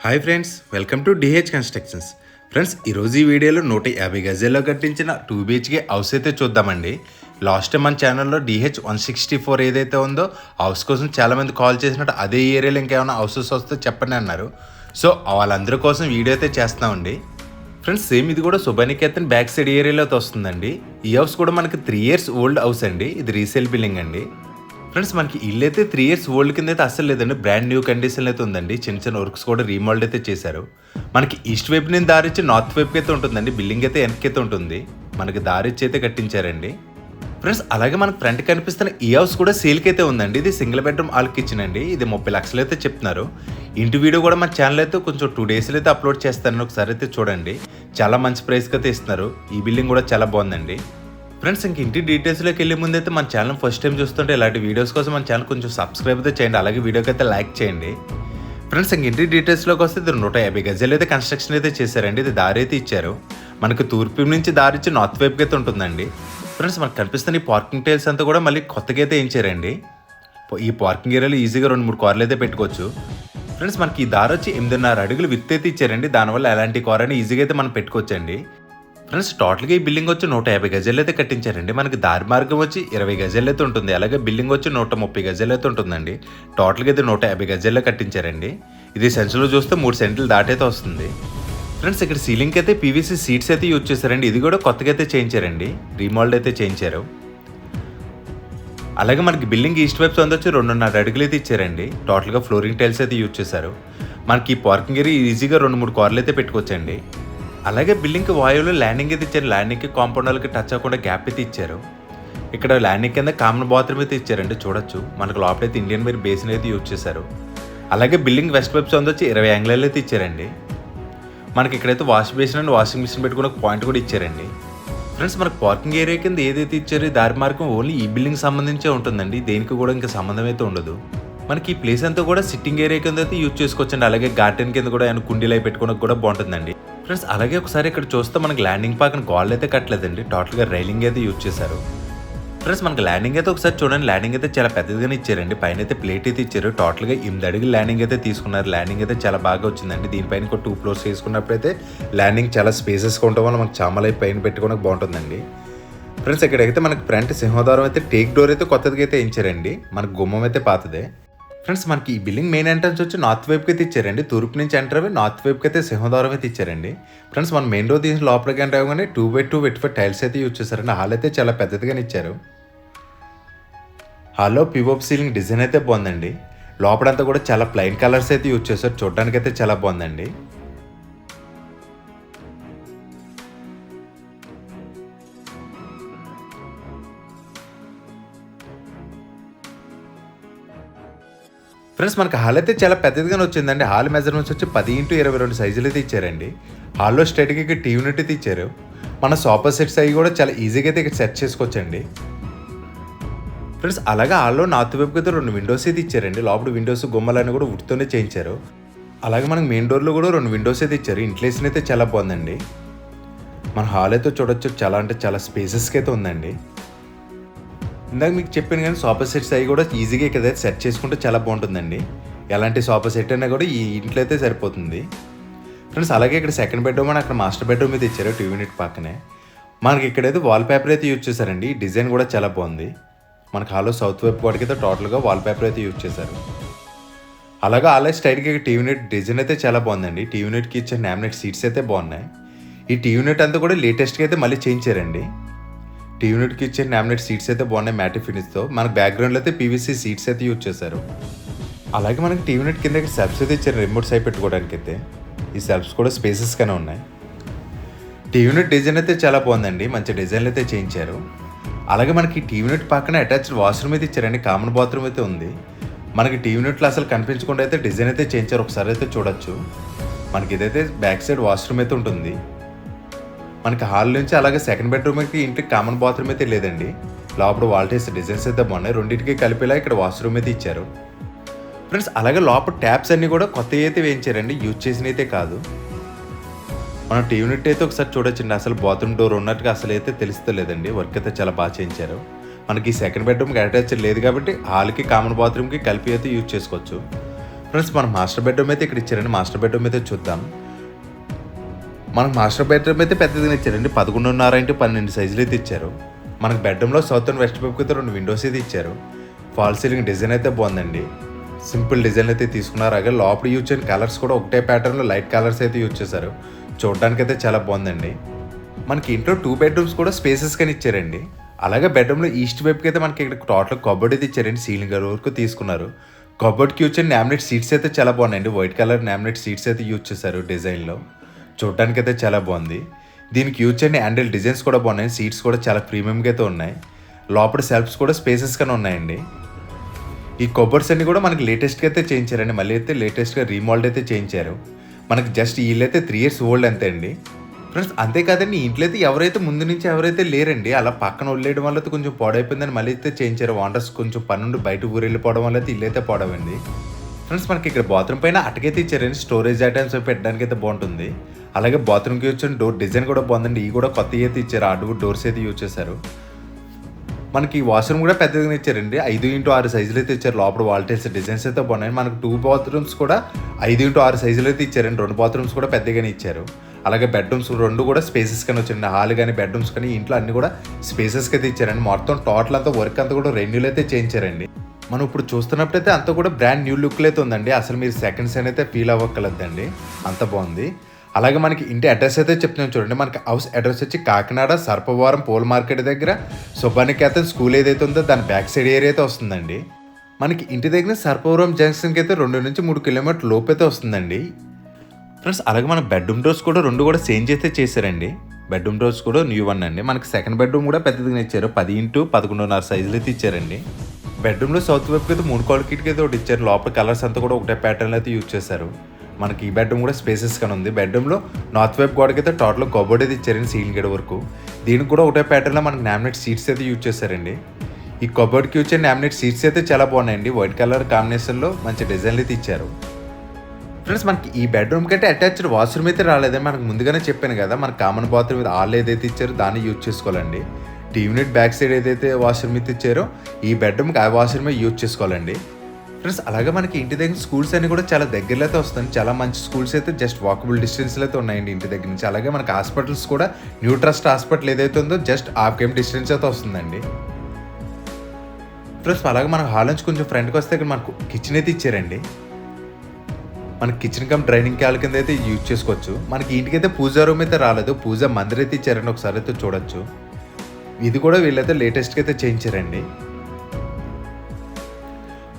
Hi friends, welcome to DH constructions. Friends, ఈరోజు ఈ వీడియోలో 150 గజాల్లో కట్టించిన 2 BHK హౌస్ అయితే చూద్దామండి. లాస్ట్ టైం మన ఛానల్లో డిహెచ్ 164 ఏదైతే ఉందో హౌస్ కోసం చాలామంది కాల్ చేసినట్టు అదే ఏరియాలో ఇంకేమైనా హౌసెస్ వస్తే చెప్పండి అన్నారు. సో వాళ్ళందరి కోసం వీడియో అయితే చేస్తామండి. ఫ్రెండ్స్, సేమ్ ఇది కూడా శుభనికేతన్ బ్యాక్ సైడ్ ఏరియాలో వస్తుందండి. ఈ హౌస్ కూడా మనకి 3 years ఓల్డ్ హౌస్ అండి. ఇది రీసేల్ బిల్డింగ్ అండి. ఫ్రెండ్స్, మనకి ఇల్లు అయితే 3 years ఓల్డ్ కింద అయితే అస్సలు లేదండి. బ్రాండ్ న్యూ కండిషన్ అయితే ఉందండి. చిన్న చిన్న వర్క్స్ కూడా రీమోల్డ్ అయితే చేశారు. మనకి ఈస్ట్ వైపు నుంచి దారి ఇచ్చి నార్త్ వైపు అయితే ఉంటుందండి. బిల్డింగ్ అయితే వెనకైతే ఉంటుంది. మనకి దారి ఇచ్చి అయితే కట్టించారండి. ఫ్రెండ్స్, అలాగే మనకు ఫ్రంట్ కనిపిస్తున్న ఈ హౌస్ కూడా సేల్కి అయితే ఉందండి. ఇది సింగిల్ బెడ్రూమ్ హాల్ కిచెన్ అండి. ఇది 30 లక్షలు అయితే చెప్తున్నారు. ఇంటి వీడియో కూడా మన ఛానల్ అయితే కొంచెం 2 daysలో అయితే అప్లోడ్ చేస్తానని ఒకసారి అయితే చూడండి. చాలా మంచి ప్రైస్కి అయితే ఇస్తున్నారు. ఈ బిల్డింగ్ కూడా చాలా బాగుందండి. ఫ్రెండ్స్, ఇంక ఇంటి డీటెయిల్స్లోకి వెళ్ళే ముందు అయితే మన ఛానల్ ఫస్ట్ టైం చూస్తుంటే ఇలాంటి వీడియోస్ కోసం మన ఛానల్ కొంచెం సబ్స్క్రైబ్ అయితే చేయండి. అలాగే వీడియోకి అయితే లైక్ చేయండి. ఫ్రెండ్స్, ఇంక ఇంటి డీటెయిల్స్లోకి వస్తే ఇది 150 గజాలు అయితే కన్స్ట్రక్షన్ అయితే చేశారండి. ఇది దారి అయితే ఇచ్చారు. మనకు తూర్పు నుంచి దారి ఇచ్చి నార్త్ వైపుకి అయితే ఉంటుందండి. ఫ్రెండ్స్, మనకు కనిపిస్తున్న ఈ పార్కింగ్ టైల్స్ అంతా కూడా మళ్ళీ కొత్తగా అయితే వేయించారండి. ఈ పార్కింగ్ ఏరియాలో ఈజీగా 2-3 కార్లు అయితే పెట్టుకోవచ్చు. ఫ్రెండ్స్, మనకి ఈ దారి వచ్చి 8.5 అడుగులు విత్ అయితే ఇచ్చారండి. దానివల్ల ఎలాంటి కార్ అయినా ఈజీగా అయితే మనం పెట్టుకోవచ్చండి. ఫ్రెండ్స్, టోటల్గా ఈ బిల్డింగ్ వచ్చి 150 గజాలు అయితే కట్టించారండి. మనకి దారి మార్గం వచ్చి 20 గజాలు అయితే ఉంటుంది. అలాగే బిల్డింగ్ వచ్చి 130 గజాలు అయితే ఉంటుందండి. టోటల్గా ఇది 150 గజాల్లో కట్టించారండి. ఇది సెన్స్లో చూస్తే 3 సెంట్లు దాటైతే వస్తుంది. ఫ్రెండ్స్, ఇక్కడ సీలింగ్కి అయితే పీవీసీ సీట్స్ అయితే యూజ్ చేశారండి. ఇది కూడా కొత్తగా అయితే చేయించారండి. రీమోల్డ్ అయితే చేయించారు. అలాగే మనకి బిల్డింగ్ ఈస్ట్ వైపు వచ్చి 2.5 అడుగులు అయితే ఇచ్చారండి. టోటల్గా ఫ్లోరింగ్ టైల్స్ అయితే యూజ్ చేశారు. మనకి ఈ పార్కింగ్ ఏరియా ఈజీగా 2-3 కార్లు అయితే పెట్టుకోవచ్చండి. అలాగే బిల్డింగ్కి వాయువులో ల్యాండింగ్ అయితే ఇచ్చారు. ల్యాండింగ్కి కాంపౌండ్ వాళ్ళకి టచ్ అవ్వకుండా గ్యాప్ అయితే ఇచ్చారు. ఇక్కడ ల్యాండింగ్ కింద కామన్ బాత్రూమ్ అయితే ఇచ్చారండి. చూడొచ్చు, మనకు లోపలైతే ఇండియన్ వేర్ బేసిన్ అయితే యూజ్ చేశారు. అలాగే బిల్డింగ్ వెస్ట్ వైపు వచ్చి 20 యాంగిల్ అయితే ఇచ్చారండి. మనకి ఇక్కడైతే wash basin and washing machine పెట్టుకుని ఒక పాయింట్ కూడా ఇచ్చారండి. ఫ్రెండ్స్, మనకు పార్కింగ్ ఏరియా కింద ఏదైతే ఇచ్చారో దారి మార్గం ఓన్లీ ఈ బిల్డింగ్ సంబంధించే ఉంటుందండి. దేనికి కూడా ఇంకా సంబంధం అయితే ఉండదు. మనకి ఈ ప్లేస్ అంతా కూడా సిట్టింగ్ ఏరియా కింద అయితే యూజ్ చేసుకోవచ్చండి. అలాగే గార్డెన్ కింద కూడా ఏమైనా కుండీలు పెట్టుకోవడానికి కూడా బాగుంటుందండి. ఫ్రెండ్స్, అలాగే ఒకసారి ఇక్కడ చూస్తే మనకి ల్యాండింగ్ పక్కన గోడలు అయితే కట్టలేదండి. టోటల్గా రైలింగ్ అయితే యూజ్ చేశారు. ఫ్రెండ్స్, మనకి ల్యాండింగ్ అయితే ఒకసారి చూడండి. ల్యాండింగ్ అయితే చాలా పెద్దగానే ఇచ్చారండి. పైన అయితే ప్లేట్ అయితే ఇచ్చారు. టోటల్గా 8 అడుగులు ల్యాండింగ్ అయితే తీసుకున్నారు. ల్యాండింగ్ అయితే చాలా బాగా వచ్చిందండి. దీనిపైన ఒక 2 floors వేసుకున్నప్పుడు అయితే ల్యాండింగ్ చాలా స్పేసెస్గా ఉండడం వల్ల మనకు చామలై పైన పెట్టుకోవడానికి బాగుంటుందండి. ఫ్రెండ్స్, ఇక్కడైతే మనకి ఫ్రంట్ సింహద్వారం అయితే టేక్ డోర్ అయితే కొత్తగా అయితే ఇచ్చారండి. మనకు గుమ్మం అయితే పాతదే. ఫ్రెండ్స్, మనకి ఈ బిల్డింగ్ మెయిన్ ఎంట్రన్స్ వచ్చి నార్త్ వైపుకి అయితే ఇచ్చారండి. తూర్పు నుంచి ఎంటర్ అవి నార్త్ వైపుకి అయితే సింహద్వారం అయితే ఇచ్చారండి. ఫ్రెండ్స్, మన మెయిన్ డోర్ తీసిన లోపలికి ఎంటర్ అవ్వగానే 2x2 వెట్ఫర్ టైల్స్ అయితే యూజ్ చేశారండి. హాల్ అయితే చాలా పెద్దదిగానే ఇచ్చారు. హాల్లో పివోప్ సీలింగ్ డిజైన్ అయితే బాగుందండి. లోపలంతా కూడా చాలా ప్లెయిన్ కలర్స్ అయితే యూజ్ చేశారు. చూడడానికి అయితే చాలా బాగుందండి. ఫ్రెండ్స్, మనకి హాల్ అయితే చాలా పెద్దదిగానే వచ్చిందండి. హాల్ మెజర్మెంట్స్ వచ్చి 10x22 సైజులు అయితే ఇచ్చారండి. హాల్లో స్ట్రైట్గా ఇక్కడ టీవీ యూనిట్ అయితే ఇచ్చారు. మన సోఫా సెట్స్ అవి కూడా చాలా ఈజీగా అయితే ఇక్కడ సెట్ చేసుకోవచ్చండి. ఫ్రెండ్స్, అలాగే హాల్లో నార్త్ వైపుకి అయితే 2 విండోస్ అయితే ఇచ్చారండి. లోపల విండోస్ గుమ్మలన్నీ కూడా వుడ్తోనే చేయించారు. అలాగే మనకి మెయిన్ డోర్లో కూడా 2 విండోస్ అయితే ఇచ్చారు. ఇంట్లేషన్ అయితే చాలా బాగుందండి. మన హాల్ అయితే చూడొచ్చు, చాలా అంటే చాలా స్పేసెస్కి అయితే ఉందండి. ఇందాక మీకు చెప్పాను కానీ సోఫా సెట్స్ అవి కూడా ఈజీగా ఇక్కడ సెట్ చేసుకుంటే చాలా బాగుంటుందండి. ఎలాంటి సోఫా సెట్ అయినా కూడా ఈ ఇంట్లో అయితే సరిపోతుంది. ఫ్రెండ్స్, అలాగే ఇక్కడ సెకండ్ బెడ్రూమ్ అని అక్కడ మాస్టర్ బెడ్రూమ్ అయితే ఇచ్చారు. టీవీ యూనిట్ పక్కనే మనకి ఇక్కడైతే వాల్ పేపర్ అయితే యూజ్ చేశారండి. ఈ డిజైన్ కూడా చాలా బాగుంది. మనకి హాల్లో సౌత్ వైపు వాటికి అయితే టోటల్గా వాల్ పేపర్ అయితే యూజ్ చేశారు. అలాగే ఆల్రెడీ స్టైడ్కి టీవీ యూనిట్ డిజైన్ అయితే చాలా బాగుందండి. టీవీ యూనిట్కి ఇచ్చే నామినేట్ సీట్స్ అయితే బాగున్నాయి. ఈ టీవీ యూనిట్ అంతా కూడా లేటెస్ట్గా అయితే మళ్ళీ చేయించారండి. టీవీ యూనిట్కి ఇచ్చే నామినేట్ సీట్స్ అయితే బాగున్నాయి మ్యాటి ఫినిష్తో. మనకు బ్యాక్గ్రౌండ్లో అయితే పీవీసీ సీట్స్ అయితే యూజ్ చేశారు. అలాగే మనకి టీవీ యూనిట్ కింద సెల్ఫ్స్ అయితే ఇచ్చారు. రిమోట్స్ అయి పెట్టుకోవడానికి అయితే ఈ సెల్ఫ్స్ కూడా స్పేసెస్గానే ఉన్నాయి. టీవీ యూనిట్ డిజైన్ అయితే చాలా బాగుందండి. మంచి డిజైన్లు అయితే చేయించారు. అలాగే మనకి టీవీ యూనిట్ పక్కన అటాచ్డ్ వాష్రూమ్ అయితే ఇచ్చారండి. కామన్ బాత్రూమ్ అయితే ఉంది. మనకి టీవీ యూనిట్లో అసలు కనిపించకుండా అయితే డిజైన్ అయితే చేయించారు. ఒకసారి అయితే చూడొచ్చు. మనకి ఇదైతే బ్యాక్ సైడ్ వాష్రూమ్ అయితే ఉంటుంది. మనకి హాల్ నుంచి అలాగే సెకండ్ బెడ్రూమ్కి ఇంటికి కామన్ బాత్రూమ్ అయితే లేదండి. లోపల వాల్టేస్ డిజైన్స్ అయితే బాగున్నాయి. రెండింటికి కలిపేలా ఇక్కడ వాష్రూమ్ అయితే ఇచ్చారు. ఫ్రెండ్స్, అలాగే లోపల ట్యాప్స్ అన్నీ కూడా కొత్తవి అయితే వేయించారండి. యూజ్ చేసినవి అయితే కాదు. మనం టీవీ యూనిట్ అయితే ఒకసారి చూడొచ్చండి. అసలు బాత్రూమ్ డోర్ ఉన్నట్టుగా అసలు అయితే తెలుస్తలేదండి. వర్క్ అయితే చాలా బాగా చేయించారు. మనకి సెకండ్ బెడ్రూమ్కి అటాచ్ లేదు కాబట్టి హాల్కి కామన్ బాత్రూమ్కి కలిపి అయితే యూజ్ చేసుకోవచ్చు. ఫ్రెండ్స్ మన మాస్టర్ బెడ్రూమ్ అయితే ఇక్కడ ఇచ్చారండి. మాస్టర్ బెడ్రూమ్ అయితే చూద్దాం. మనకు మాస్టర్ బెడ్రూమ్ అయితే పెద్దదిగా ఇచ్చారండి. 11.5x12 సైజులు అయితే ఇచ్చారు. మనకు బెడ్రూమ్లో సౌత్ అండ్ వెస్ట్ వైపుకి అయితే 2 విండోస్ అయితే ఇచ్చారు. ఫాల్ సీలింగ్ డిజైన్ అయితే బాగుందండి. సింపుల్ డిజైన్ అయితే తీసుకున్నారు. అలాగే లోపల యూజ్ చేయని కలర్స్ కూడా ఒకటే ప్యాటర్న్లో లైట్ కలర్స్ అయితే యూజ్ చేశారు. చూడడానికి అయితే చాలా బాగుందండి. మనకి ఇంట్లో 2 బెడ్రూమ్స్ కూడా స్పేసెస్గానే ఇచ్చారండి. అలాగే బెడ్రూమ్లో ఈస్ట్ వైపుకి అయితే మనకి ఇక్కడ టోటల్ కబోర్డ్ అయితే ఇచ్చారండి. సీలింగ్ వరకు తీసుకున్నారు. కబోర్డ్కి యూజ్ చేయని నామినేట్ సీట్స్ అయితే చాలా బాగున్నాయండి. వైట్ కలర్ నామినేట్ సీట్స్ అయితే యూజ్ చేశారు డిజైన్లో. చూడడానికి అయితే చాలా బాగుంది. దీనికి యూజ్ చేయని హ్యాండిల్ డిజైన్స్ కూడా బాగున్నాయి. సీట్స్ కూడా చాలా ప్రీమియంగా అయితే ఉన్నాయి. లోపల సెల్ఫ్స్ కూడా స్పేసెస్గానే ఉన్నాయండి. ఈ కబోర్డ్స్ అన్ని కూడా మనకి లేటెస్ట్గా అయితే చేయించారండి. మళ్ళీ అయితే లేటెస్ట్గా రీమోల్డ్ అయితే చేయించారు. మనకి జస్ట్ వీళ్ళైతే 3 years ఓల్డ్ అంతే అండి. ఫ్రెండ్స్ అంతేకాదండి, ఇంట్లో అయితే ఎవరైతే ముందు నుంచి ఎవరైతే లేరండి, అలా పక్కన వదిలేయడం వల్ల అయితే కొంచెం పాడైపోయిందని మళ్ళీ అయితే చేయించారు. వాండర్స్ కొంచెం పన్నుండి బయట ఊరు వెళ్ళిపోవడం వల్ల అయితే ఇల్లు అయితే పాడైంది. ఫ్రెండ్స్ మనకి ఇక్కడ బాత్రూమ్ పైన అటకైతే ఇచ్చారండి. స్టోరేజ్ ఐటమ్స్ పెట్టడానికి అయితే బాగుంటుంది. అలాగే బాత్రూమ్కి వచ్చిన డోర్ డిజైన్ కూడా బాగుందండి. ఈ కూడా కొత్త అయితే ఇచ్చారు. హార్డ్వుడ్ డోర్స్ అయితే యూజ్ చేశారు. మనకి వాష్రూమ్ కూడా పెద్దగా ఇచ్చారండి. 5x6 సైజులు అయితే ఇచ్చారు. లోపల వాల్టైల్స్ డిజైన్స్ అయితే బాగున్నాయి. మనకు 2 బాత్రూమ్స్ కూడా 5x6 సైజులు అయితే ఇచ్చారండి. 2 బాత్రూమ్స్ కూడా పెద్దగానే ఇచ్చారు. అలాగే బెడ్రూమ్స్ 2 కూడా స్పేసెస్గానే వచ్చారండి. హాల్ కానీ బెడ్రూమ్స్ కానీ ఇంట్లో అన్ని కూడా స్పేసెస్కి అయితే ఇచ్చారండి. మొత్తం టోటల్ అంతా వర్క్ అంతా కూడా రెన్యూలు అయితే చేయించారండి. మనం ఇప్పుడు చూస్తున్నప్పుడైతే అంతా కూడా బ్రాండ్ న్యూ లుక్లో అయితే ఉందండి. అసలు మీరు సెకండ్స్ అయితే ఫీల్ అవ్వక్కర్లేదండి, అంత బాగుంది. అలాగే మనకి ఇంటి అడ్రస్ అయితే చెప్తున్నాం చూడండి. మనకి హౌస్ అడ్రస్ వచ్చి కాకినాడ సర్పవరం పూల మార్కెట్ దగ్గర సుబ్బానికేతన్ స్కూల్ ఏదైతే ఉందో దాని బ్యాక్ సైడ్ ఏరియా అయితే వస్తుందండి. మనకి ఇంటి దగ్గర సర్పవరం జంక్షన్కి అయితే 2 నుంచి 3 కిలోమీటర్ల లోపు అయితే వస్తుందండి. ఫ్రెండ్స్ అలాగే మన బెడ్రూమ్ డోర్స్ కూడా 2 కూడా చేంజ్ అయితే చేశారండి. బెడ్రూమ్ డోర్స్ కూడా న్యూ వన్ అండి. మనకి సెకండ్ బెడ్రూమ్ కూడా పెద్దదిగా ఇచ్చారు. 10x11.5 సైజులు అయితే ఇచ్చారండి. బెడ్రూమ్లో సౌత్ వైపుకి అయితే 3 కాల్ కిటికీ అయితే ఒకటి ఇచ్చారు. లోపల కలర్స్ అంతా కూడా ఒకటే ప్యాటర్న్ అయితే యూజ్ చేశారు. మనకి ఈ బెడ్రూమ్ కూడా స్పేసెస్గానే ఉంది. బెడ్రూమ్లో నార్త్ వైపు గోడకి అయితే టోటల్ కబోర్డ్ అయితే ఇచ్చారండి సీలింగ్ గేట్ వరకు. దీనికి కూడా ఒకటే ప్యాటర్న్లో మనకి నామినేట్ సీట్స్ అయితే యూజ్ చేశారండి. ఈ కబోర్డ్కి వచ్చే నామినేట్ సీట్స్ అయితే చాలా బాగున్నాయండి. వైట్ కలర్ కాంబినేషన్లో మంచి డిజైన్లు అయితే ఇచ్చారు. ఫ్రెండ్స్ మనకి ఈ బెడ్రూమ్ కంటే అటాచ్డ్ వాష్రూమ్ అయితే రాలేదని మనకు ముందుగానే చెప్పాను కదా. మన కామన్ బాత్రూమ్ మీద హాల్ ఏదైతే ఇచ్చారో దాన్ని యూజ్ చేసుకోవాలండి. యూనిట్ బ్యాక్ సైడ్ ఏదైతే వాష్రూమ్ అయితే ఇచ్చారో ఈ బెడ్రూమ్కి ఆ వాష్రూమే యూజ్ చేసుకోవాలండి. ఫ్రెండ్స్ అలాగే మనకి ఇంటి దగ్గర స్కూల్స్ అన్ని కూడా చాలా దగ్గరలో అయితే వస్తుంది. చాలా మంచి స్కూల్స్ అయితే జస్ట్ వాకబుల్ డిస్టెన్స్లో అయితే ఉన్నాయండి ఇంటి దగ్గర నుంచి. అలాగే మనకి హాస్పిటల్స్ కూడా న్యూ ట్రస్ట్ హాస్పిటల్ ఏదైతే ఉందో జస్ట్ హాఫ్ కేమ్ డిస్టెన్స్ అయితే వస్తుందండి. ఫ్రెండ్స్ అలాగే మన హాల్ నుంచి కొంచెం ఫ్రంట్కి వస్తే ఇక్కడ మనకు కిచెన్ అయితే ఇచ్చారండి. మనకి కిచెన్ కమ్ డ్రైనింగ్ క్యాల్ కింద అయితే యూజ్ చేసుకోవచ్చు. మనకి ఇంటికైతే పూజా రూమ్ అయితే రాలేదు, పూజా మందిర్ అయితే ఇచ్చారండి. ఒకసారి అయితే చూడొచ్చు. ఇది కూడా వీళ్ళైతే లేటెస్ట్గా అయితే చేయించారండి.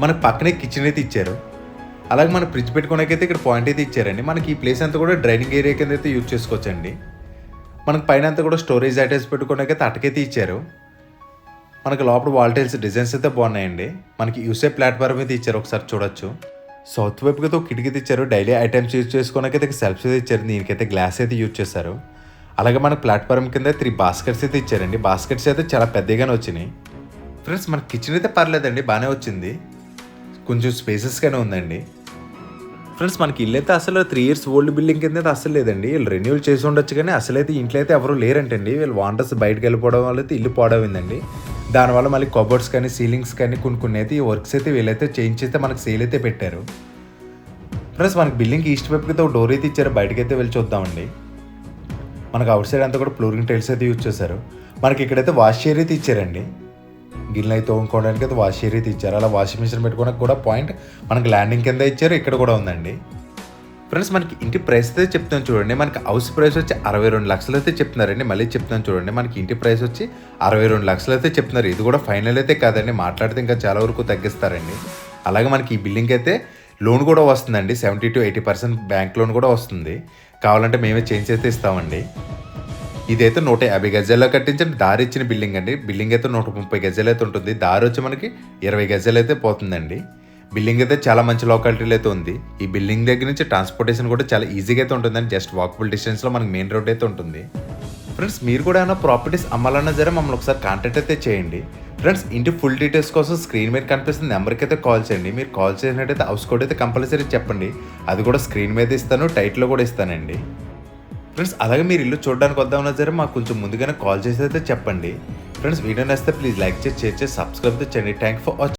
మనకు పక్కనే కిచెన్ అయితే ఇచ్చారు. అలాగే మన ఫ్రిడ్జ్ పెట్టుకోవడానికైతే ఇక్కడ పాయింట్ అయితే ఇచ్చారండి. మనకి ఈ ప్లేస్ అంతా కూడా డ్రైనింగ్ ఏరియా కింద అయితే యూజ్ చేసుకోవచ్చండి. మనకు పైన అంతా కూడా స్టోరేజ్ ఐటమ్స్ పెట్టుకోవడానికైతే అటకైతే ఇచ్చారు. మనకి లోపల వాల్టైల్స్ డిజైన్స్ అయితే బాగున్నాయండి. మనకి యూసే ప్లాట్ఫామ్ అయితే ఇచ్చారు. ఒకసారి చూడొచ్చు. సౌత్ వైపుకి అయితే ఒక కిటికీ ఇచ్చారు. డైలీ ఐటమ్స్ యూజ్ చేసుకోవడానికైతే సెల్ఫ్స్ అయితే ఇచ్చారు. దీనికైతే గ్లాస్ అయితే యూజ్ చేశారు. అలాగే మన ప్లాట్ఫామ్ కింద 3 బాస్కెట్స్ అయితే ఇచ్చారండి. బాస్కెట్స్ అయితే చాలా పెద్దగానే వచ్చినాయి. ఫ్రెండ్స్ మన కిచెన్ అయితే పర్లేదండి, బాగానే వచ్చింది. కొంచెం స్పేసెస్గానే ఉందండి. ఫ్రెండ్స్ మనకి ఇల్లు అయితే అసలు 3 years ఓల్డ్ బిల్డింగ్ కింద అయితే అసలు లేదండి. వీళ్ళు రెన్యూల్ చేసి ఉండొచ్చు కానీ అసలైతే ఇంట్లో అయితే ఎవరు లేరంటండి. వీళ్ళు వాంటర్స్ బయటకు వెళ్ళిపోవడం వల్ల అయితే ఇల్లు పాడైందండి. దానివల్ల మళ్ళీ కబోర్డ్స్ కానీ సీలింగ్స్ కానీ కొన్ని అయితే ఈ వర్క్స్ అయితే వీళ్ళైతే చేంజ్ చేస్తే మనకి సేల్ అయితే పెట్టారు. ఫ్రెండ్స్ మనకి బిల్డింగ్ ఈస్ట్ వైపుకి అయితే ఒక డోర్ అయితే ఇచ్చారు. బయటకి అయితే వెళ్ళి చూద్దామండి. మనకు అవుట్ సైడ్ అంతా కూడా ఫ్లోరింగ్ టైల్స్ అయితే యూజ్ చేశారు. మనకి ఇక్కడైతే వాష్ ఏరియా అయితే ఇచ్చారండి. గిన్నెలు అయితే తోముకోవడానికి అయితే వాష్ ఏరియా అయితే ఇచ్చారు. అలా వాషింగ్ మిషన్ పెట్టుకోవడానికి కూడా పాయింట్ మనకి ల్యాండింగ్ కింద ఇచ్చారు. ఇక్కడ కూడా ఉందండి. ఫ్రెండ్స్ మనకి ఇంటి ప్రైస్ అయితే చెప్తాను చూడండి. మనకి హౌస్ ప్రైస్ వచ్చి 62 లక్షలు అయితే చెప్తున్నారండి. మళ్ళీ చెప్తాను చూడండి. మనకి ఇంటి ప్రైస్ వచ్చి 62 లక్షలు అయితే చెప్తున్నారు. ఇది కూడా ఫైనల్ అయితే కాదండి, మాట్లాడితే ఇంకా చాలా వరకు తగ్గిస్తారండి. అలాగే మనకి ఈ బిల్డింగ్ అయితే లోన్ కూడా వస్తుందండి. 70 to 80% బ్యాంక్ లోన్ కూడా వస్తుంది. కావాలంటే మేమే చేంజ్ అయితే ఇస్తామండి. ఇదైతే 150 గజాల్లో కట్టించిన దారి ఇచ్చిన బిల్డింగ్ అండి. బిల్డింగ్ అయితే 130 గజాలు అయితే ఉంటుంది. దారి వచ్చి మనకి 20 గజాలు అయితే పోతుందండి. బిల్డింగ్ అయితే చాలా మంచి లొకాలిటీలో అయితే ఉంది. ఈ బిల్డింగ్ దగ్గర నుంచి ట్రాన్స్పోర్టేషన్ కూడా చాలా ఈజీగా అయితే ఉంటుందండి. జస్ట్ వాకబుల్ డిస్టెన్స్లో మనకి మెయిన్ రోడ్ అయితే ఉంటుంది. ఫ్రెండ్స్ మీరు కూడా ఏమైనా ప్రాపర్టీస్ అమ్మాలన్నా సరే మమ్మల్ని ఒకసారి కాంటాక్ట్ అయితే చేయండి. ఫ్రెండ్స్ ఇంటి ఫుల్ డీటెయిల్స్ కోసం స్క్రీన్ మీద కనిపిస్తున్న నెంబర్కి అయితే కాల్ చేయండి. మీరు కాల్ చేసినట్టయితే హౌస్ కోడ్ అయితే కంపల్సరీ చెప్పండి. అది కూడా స్క్రీన్ మీద ఇస్తాను, టైట్లో కూడా ఇస్తానండి. ఫ్రెండ్స్ అలాగే మీరు ఇల్లు చూడడానికి వద్దామన్నా సరే మాకు కొంచెం ముందుగానే కాల్ చేసి అయితే చెప్పండి. ఫ్రెండ్స్ వీడియో నచ్చితే ప్లీజ్ లైక్ చేసి షేర్ చేసి సబ్స్క్రైబ్ చేయండి. Thank for watching.